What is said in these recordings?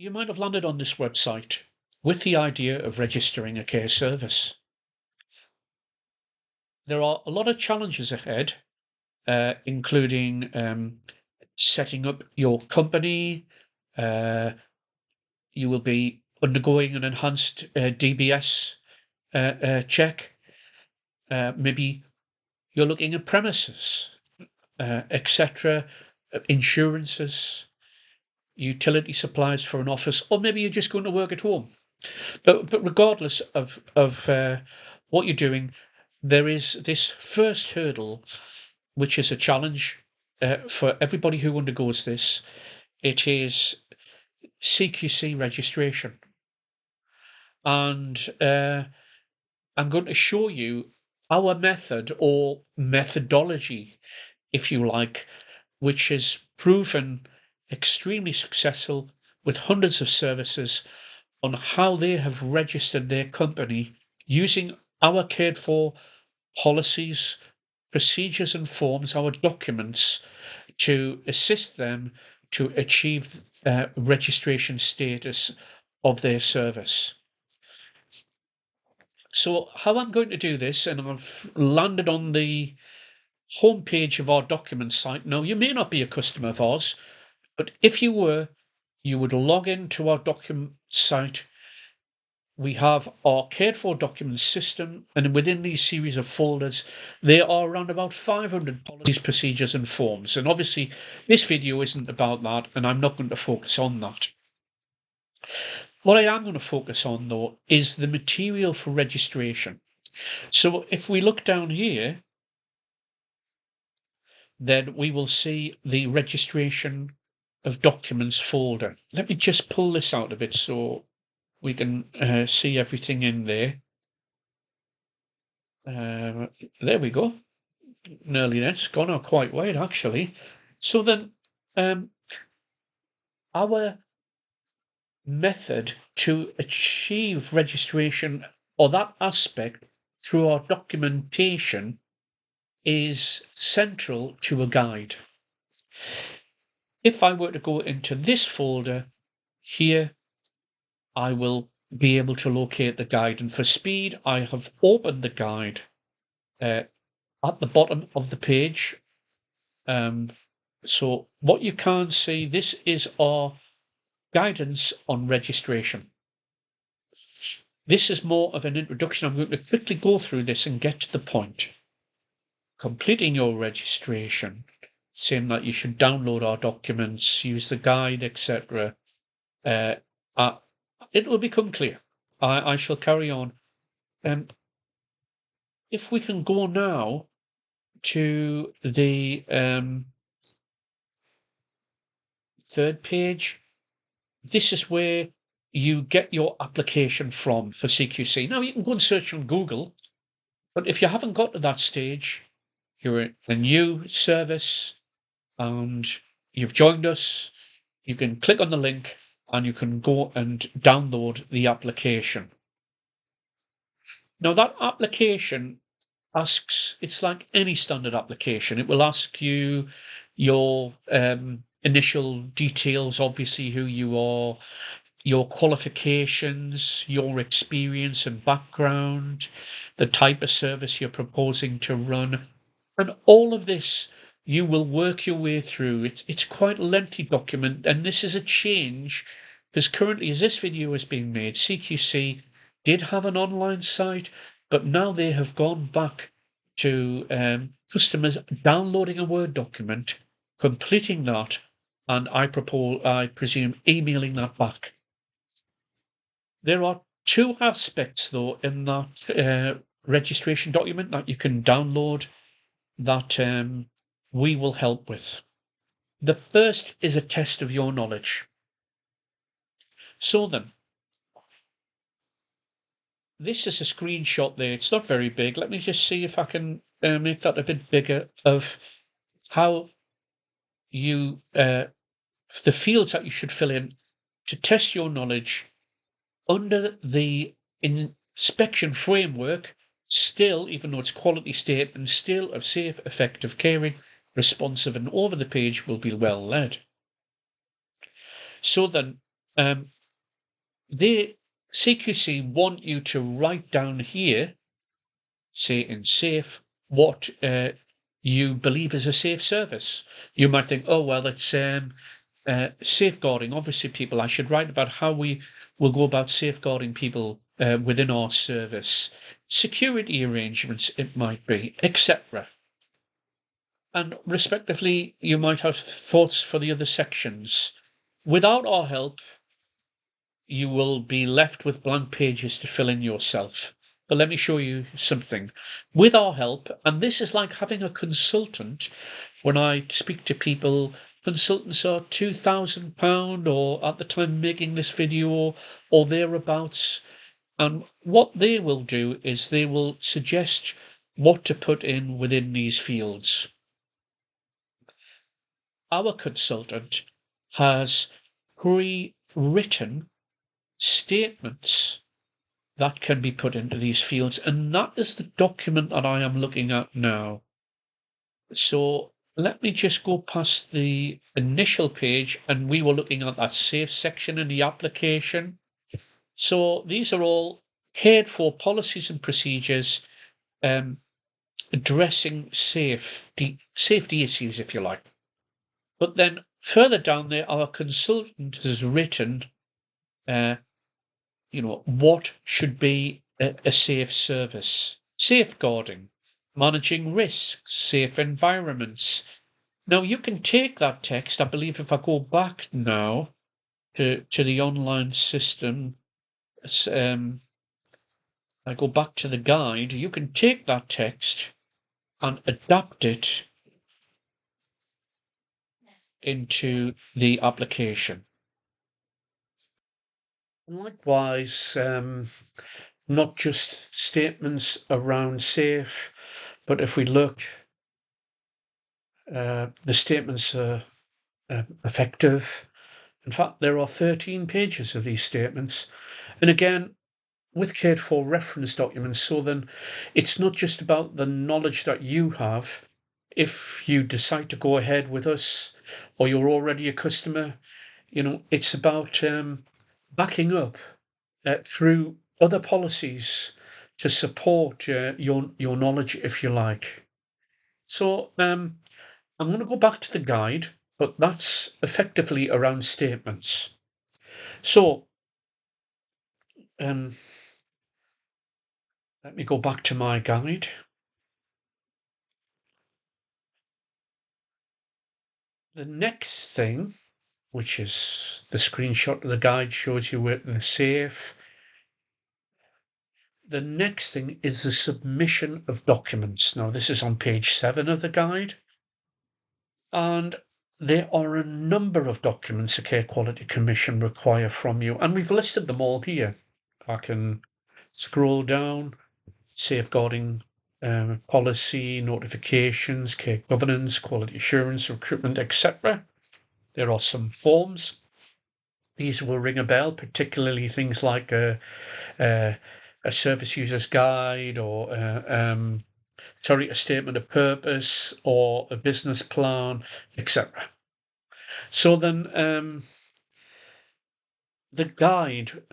You might have landed on this website with the idea of registering a care service. There are a lot of challenges ahead, including setting up your company. You will be undergoing an enhanced DBS check. Maybe you're looking at premises, etc., insurances, utility supplies for an office, or maybe you're just going to work at home. But regardless of what you're doing, there is this first hurdle, which is a challenge for everybody who undergoes this. It is CQC registration, and I'm going to show you our method or methodology, if you like, which is proven extremely successful with hundreds of services on how they have registered their company using our Cared4 policies, procedures and forms, our documents, to assist them to achieve registration status of their service. So how I'm going to do this, and I've landed on the homepage of our document site. Now, you may not be a customer of ours, but if you were, you would log into our document site. We have our Cared4 document system, and within these series of folders, there are around about 500 policies, procedures, and forms. And obviously, this video isn't about that, and I'm not going to focus on that. What I am going to focus on, though, is the material for registration. So if we look down here, then we will see the registration of documents folder. Let me just pull this out a bit so we can see everything in there. There we go. Nearly there. It's gone out quite wide, actually. So then, our method to achieve registration, or that aspect, through our documentation is central to a guide. If I were to go into this folder here, I will be able to locate the guide. And for speed, I have opened the guide at the bottom of the page. So what you can see, this is our guidance on registration. This is more of an introduction. I'm going to quickly go through this and get to the point. Completing your registration, saying that you should download our documents, use the guide, etc. It will become clear. I shall carry on. If we can go now to the third page, this is where you get your application from for CQC. Now, you can go and search on Google, but if you haven't got to that stage, you're a new service and you've joined us, you can click on the link and you can go and download the application. Now, that application asks, it's like any standard application. It will ask you your initial details, obviously who you are, your qualifications, your experience and background, the type of service you're proposing to run, and all of this you will work your way through. It's quite a lengthy document, and this is a change because currently, as this video is being made, CQC did have an online site, but now they have gone back to customers downloading a Word document, completing that, and I presume, emailing that back. There are two aspects, though, in that registration document that you can download that we will help with. The first is a test of your knowledge. So then, this is a screenshot there. It's not very big. Let me just see if I can make that a bit bigger of how you, the fields that you should fill in to test your knowledge under the inspection framework, still, even though it's quality statement, still of safe, effective, caring, responsive, and over the page will be well led. So then, The CQC want you to write down here, say in safe, what you believe is a safe service. You might think, oh, well, it's safeguarding. Obviously, people, I should write about how we will go about safeguarding people within our service, security arrangements, it might be, etc. And respectively, you might have thoughts for the other sections. Without our help, you will be left with blank pages to fill in yourself. But let me show you something. With our help, and this is like having a consultant. When I speak to people, consultants are £2,000, or at the time making this video, or thereabouts. And what they will do is they will suggest what to put in within these fields. Our consultant has pre-written statements that can be put into these fields, and that is the document that I am looking at now. So let me just go past the initial page, and we were looking at that safe section in the application. So these are all cared for policies and procedures addressing safety issues, if you like. But then further down there, our consultant has written what should be a safe service, safeguarding, managing risks, safe environments. Now, you can take that text, I believe if I go back now to the online system, I go back to the guide, you can take that text and adapt it into the application. Likewise, not just statements around safe, but if we look, the statements are effective. In fact, there are 13 pages of these statements. And again, with Cared4 reference documents, so then it's not just about the knowledge that you have. If you decide to go ahead with us, or you're already a customer, it's about backing up through other policies to support your knowledge, if you like. So I'm going to go back to the guide, but that's effectively around statements. So let me go back to my guide. The next thing, which is the screenshot of the guide, shows you where the safe. The next thing is the submission of documents. Now, this is on page 7 of the guide. And there are a number of documents a Care Quality Commission require from you, and we've listed them all here. I can scroll down, safeguarding policy, notifications, care governance, quality assurance, recruitment, etc. There are some forms. These will ring a bell, particularly things like a service user's guide, or a statement of purpose, or a business plan, etc. So then the guide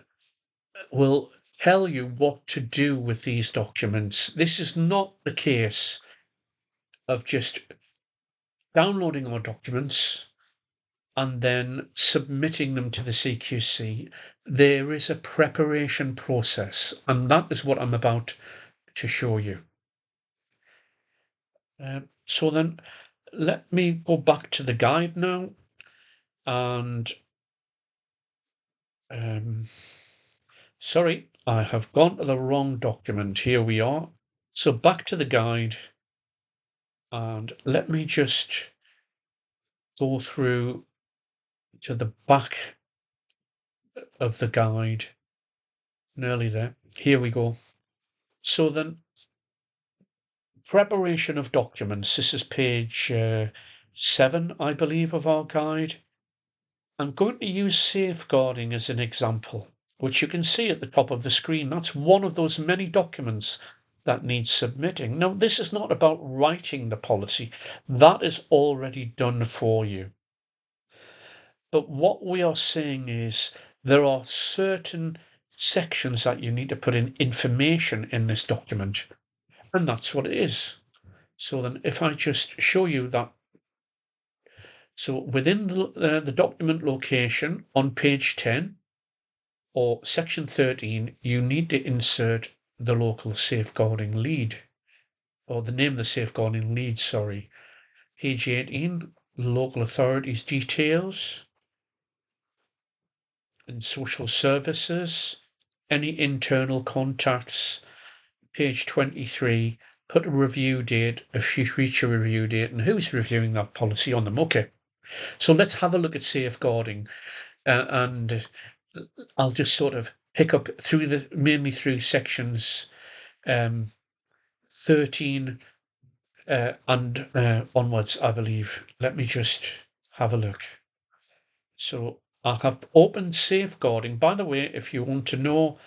will tell you what to do with these documents. This is not the case of just downloading our documents and then submitting them to the CQC. There is a preparation process, and that is what I'm about to show you. So then let me go back to the guide now, and sorry, I have gone to the wrong document. Here we are. So back to the guide, and let me just go through to the back of the guide. Nearly there. Here we go. So then, preparation of documents. This is page 7, I believe, of our guide. I'm going to use safeguarding as an example, which you can see at the top of the screen. That's one of those many documents that needs submitting. Now, this is not about writing the policy. That is already done for you. But what we are saying is there are certain sections that you need to put in information in this document, and that's what it is. So then if I just show you that, so within the document location on page 10 or section 13, you need to insert the local safeguarding lead, or the name of the safeguarding lead, sorry. Page 18, local authorities details and social services, any internal contacts. Page 23, put a review date, a future review date, and who's reviewing that policy on them. Okay, so let's have a look at safeguarding, and I'll just sort of pick up through mainly through sections 13 and onwards, I believe. Let me just have a look. So I have opened safeguarding. By the way, if you want to know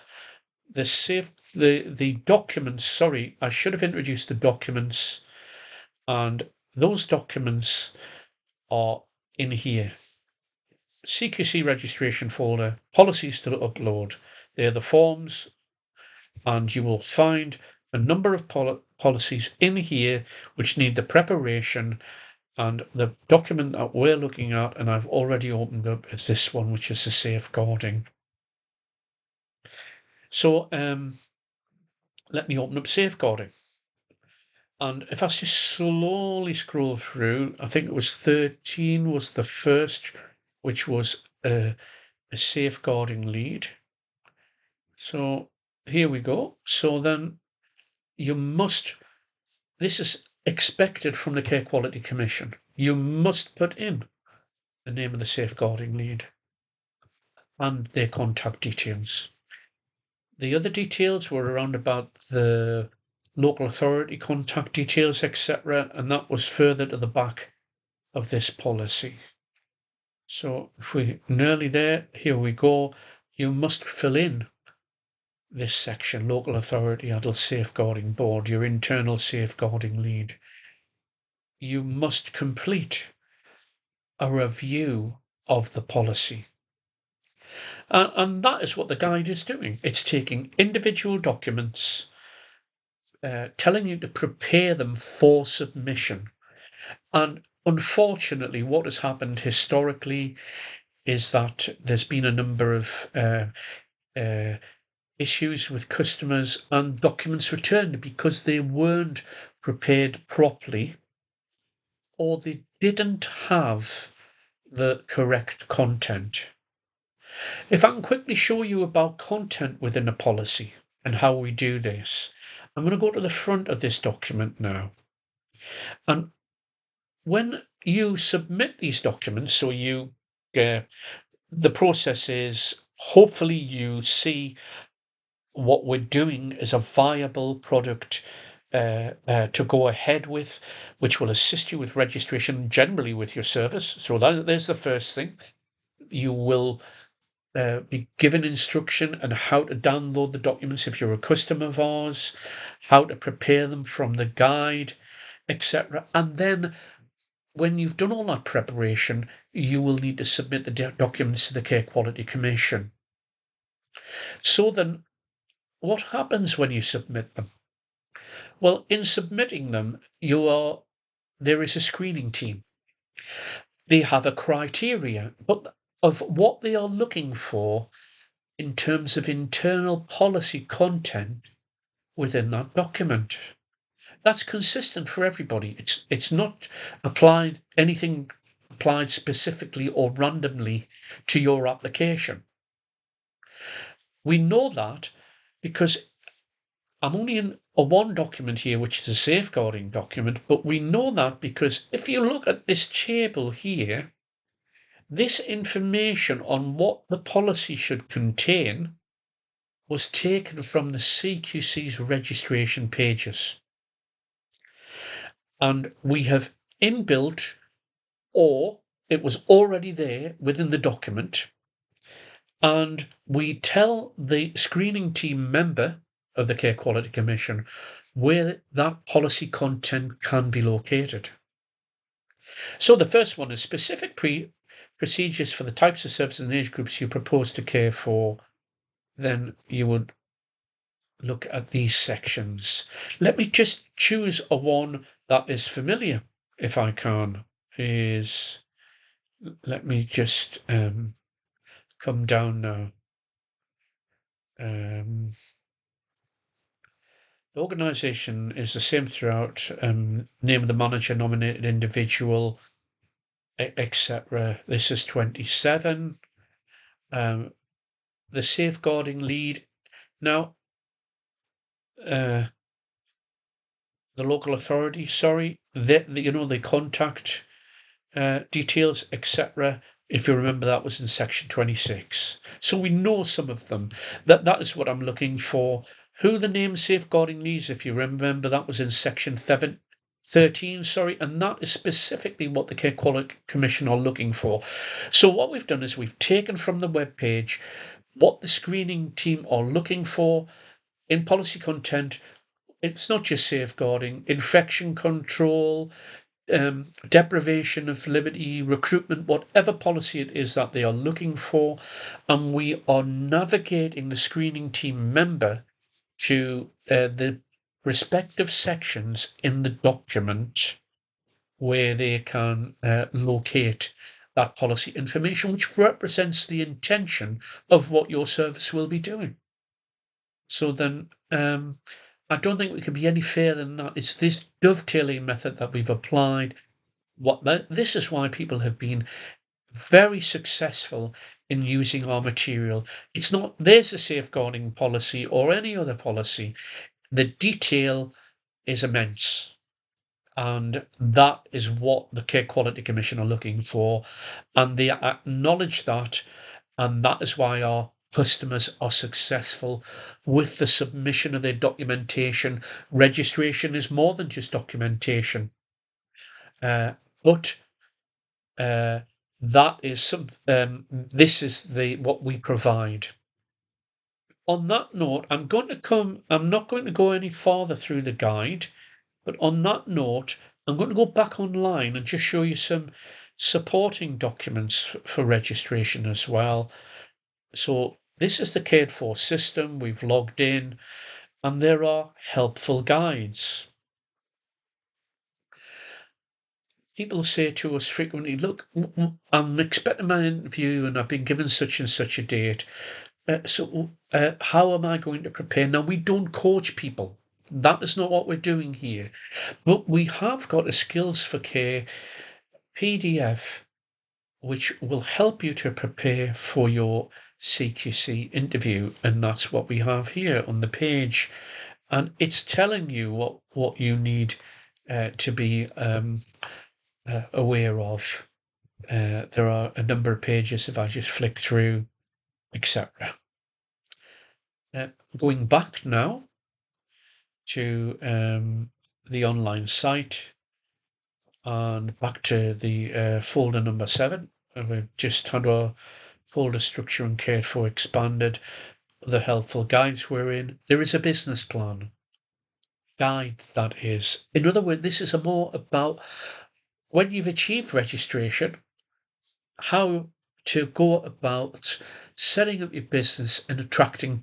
the documents, sorry, I should have introduced the documents, and those documents are in here. CQC registration folder, policies to upload. They're the forms, and you will find a number of policies in here which need the preparation, and the document that we're looking at, and I've already opened up, is this one, which is the safeguarding. So let me open up safeguarding. And if I just slowly scroll through, I think it was 13 was the first, which was a safeguarding lead. So here we go. So then you must, this is expected from the Care Quality Commission. You must put in the name of the safeguarding lead and their contact details. The other details were around about the local authority contact details, etc., and that was further to the back of this policy. So if we're nearly there, here we go. You must fill in this section, local authority adult safeguarding board, your internal safeguarding lead. You must complete a review of the policy. And that is what the guide is doing. It's taking individual documents, telling you to prepare them for submission. And unfortunately, what has happened historically is that there's been a number of issues with customers and documents returned because they weren't prepared properly, or they didn't have the correct content. If I can quickly show you about content within a policy and how we do this, I'm going to go to the front of this document now. And when you submit these documents, so the process is, hopefully you see what we're doing is a viable product to go ahead with, which will assist you with registration generally with your service. So there's the first thing. You will be given instruction on how to download the documents if you're a customer of ours, how to prepare them from the guide, etc. And then when you've done all that preparation, you will need to submit the documents to the Care Quality Commission. So then, what happens when you submit them? Well, in submitting them, there is a screening team. They have a criteria of what they are looking for in terms of internal policy content within that document. That's consistent for everybody. It's not anything applied specifically or randomly to your application. We know that because I'm only in one document here, which is a safeguarding document, but we know that because if you look at this table here, this information on what the policy should contain was taken from the CQC's registration pages. And we have inbuilt, or it was already there within the document, and we tell the screening team member of the Care Quality Commission where that policy content can be located. So the first one is specific procedures for the types of services and age groups you propose to care for, then you would look at these sections. Let me just choose a one that is familiar, if I can. Let me just come down now. The organisation is the same throughout. Name of the manager, nominated individual, etc. This is 27. The safeguarding lead. Now, the local authority, sorry, the contact details, etc. If you remember, that was in section 26. So we know some of them. That is what I'm looking for. Who the name safeguarding leads, if you remember, that was in section 13, sorry, and that is specifically what the Cared4 Commission are looking for. So what we've done is we've taken from the web page what the screening team are looking for in policy content. It's not just safeguarding, infection control, deprivation of liberty, recruitment, whatever policy it is that they are looking for, and we are navigating the screening team member to the respective sections in the document where they can locate that policy information, which represents the intention of what your service will be doing. So then, I don't think we can be any fairer than that. It's this dovetailing method that we've applied. This is why people have been very successful in using our material. It's not there's a safeguarding policy or any other policy. The detail is immense. And that is what the Care Quality Commission are looking for. And they acknowledge that. And that is why our customers are successful with the submission of their documentation. Registration is more than just documentation. But that is this is what we provide. On that note, I'm not going to go any farther through the guide, but on that note, I'm going to go back online and just show you some supporting documents for registration as well. So this is the Cared4 system. We've logged in, and there are helpful guides. People say to us frequently, look, I'm expecting my interview and I've been given such and such a date. So how am I going to prepare? Now, we don't coach people. That is not what we're doing here. But we have got a Skills for Care PDF, which will help you to prepare for your CQC interview. And that's what we have here on the page. And it's telling you what you need to be aware of. There are a number of pages if I just flick through, etc. Going back now to the online site and back to the folder number 7. We've just had our folder structure and Cared4 expanded. The helpful guides we're in. There is a business plan. Guide, that is. In other words, this is more about when you've achieved registration, how to go about setting up your business and attracting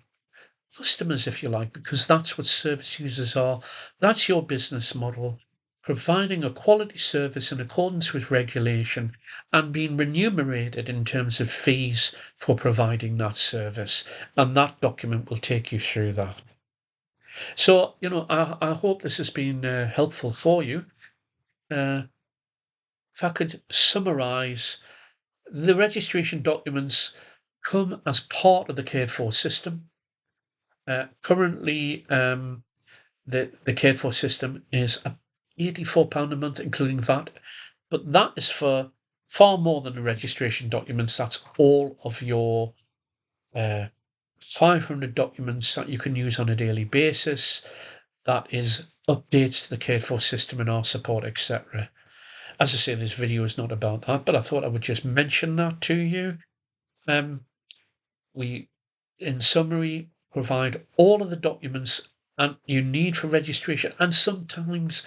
customers, if you like, because that's what service users are. That's your business model, providing a quality service in accordance with regulation and being remunerated in terms of fees for providing that service. And that document will take you through that. So, I hope this has been helpful for you. If I could summarize, the registration documents come as part of the Cared4 system. Currently, the Cared4 system is £84 a month, including VAT, but that is for far more than the registration documents. That's all of your 500 documents that you can use on a daily basis. That is updates to the Cared4 system and our support, etc. As I say, this video is not about that, but I thought I would just mention that to you. We, in summary, provide all of the documents and you need for registration, and sometimes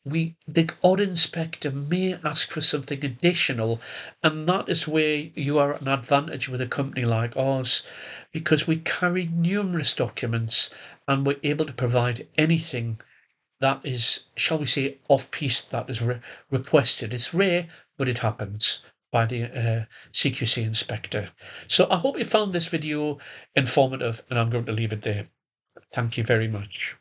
the audit inspector may ask for something additional, and that is where you are at an advantage with a company like ours, because we carry numerous documents and we're able to provide anything that is, shall we say, off-piste that is requested. It's rare, but it happens by the CQC inspector. So I hope you found this video informative, and I'm going to leave it there. Thank you very much.